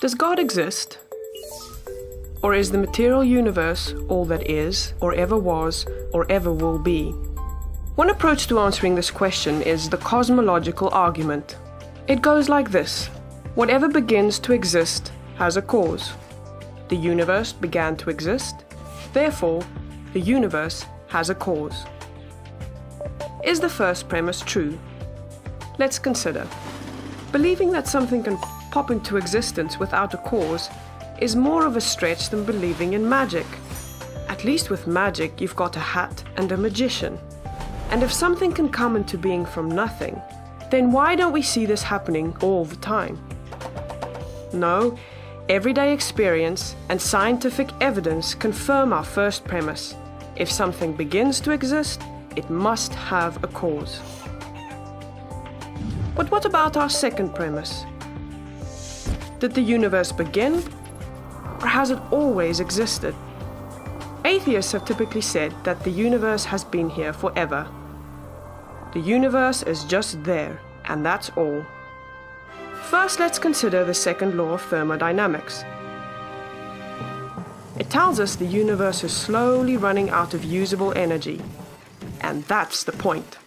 Does God exist? Or is the material universe all that is, or ever was, or ever will be? One approach to answering this question is the cosmological argument. It goes like this: whatever begins to exist has a cause. The universe began to exist, therefore, the universe has a cause. Is the first premise true? Let's consider. Believing that something can pop into existence without a cause is more of a stretch than believing in magic. At least with magic, you've got a hat and a magician. And if something can come into being from nothing, then why don't we see this happening all the time? No, everyday experience and scientific evidence confirm our first premise. If something begins to exist, it must have a cause. But what about our second premise? Did the universe begin, or has it always existed? Atheists have typically said that the universe has been here forever. The universe is just there, and that's all. First, let's consider the second law of thermodynamics. It tells us the universe is slowly running out of usable energy, and that's the point.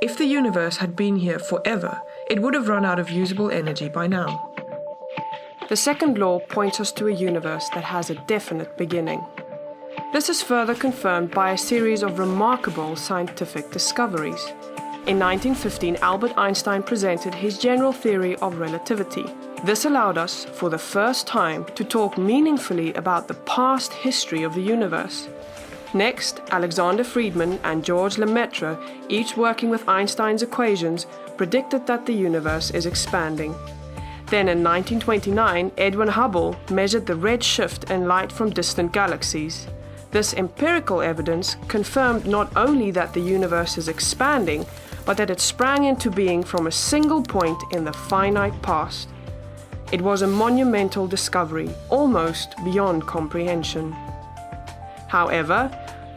If the universe had been here forever, it would have run out of usable energy by now. The second law points us to a universe that has a definite beginning. This is further confirmed by a series of remarkable scientific discoveries. In 1915, Albert Einstein presented his general theory of relativity. This allowed us, for the first time, to talk meaningfully about the past history of the universe. Next, Alexander Friedmann and George Lemaitre, each working with Einstein's equations, predicted that the universe is expanding. Then in 1929, Edwin Hubble measured the red shift in light from distant galaxies. This empirical evidence confirmed not only that the universe is expanding, but that it sprang into being from a single point in the finite past. It was a monumental discovery, almost beyond comprehension. However,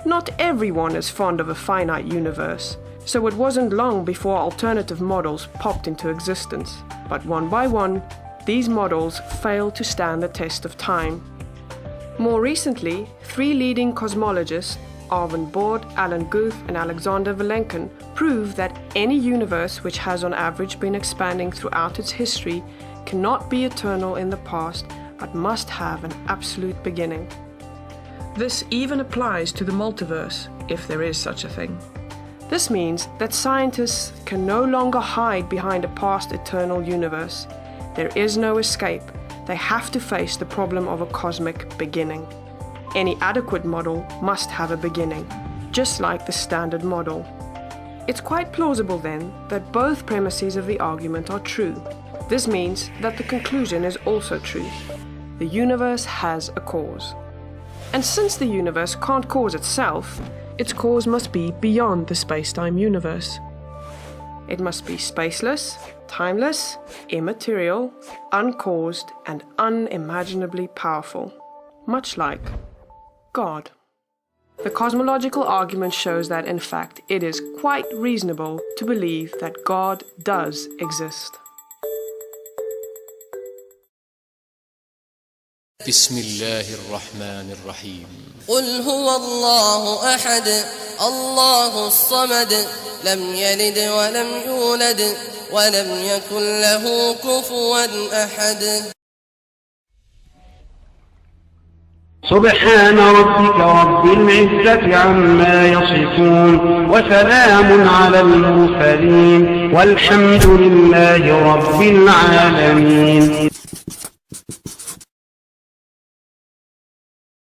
not everyone is fond of a finite universe, so it wasn't long before alternative models popped into existence. But one by one, these models failed to stand the test of time. More recently, three leading cosmologists, Arvin Bord, Alan Guth, and Alexander Vilenkin, proved that any universe which has on average been expanding throughout its history cannot be eternal in the past, but must have an absolute beginning. This even applies to the multiverse, if there is such a thing. This means that scientists can no longer hide behind a past eternal universe. There is no escape. They have to face the problem of a cosmic beginning. Any adequate model must have a beginning, just like the standard model. It's quite plausible then that both premises of the argument are true. This means that the conclusion is also true. The universe has a cause. And since the universe can't cause itself, its cause must be beyond the space-time universe. It must be spaceless, timeless, immaterial, uncaused, and unimaginably powerful, much like God. The cosmological argument shows that, in fact, it is quite reasonable to believe that God does exist. بسم الله الرحمن الرحيم قل هو الله أحد الله الصمد لم يلد ولم يولد ولم يكن له كفوا أحد سبحان ربك رب العزة عما يصفون وسلام على المرسلين والحمد لله رب العالمين.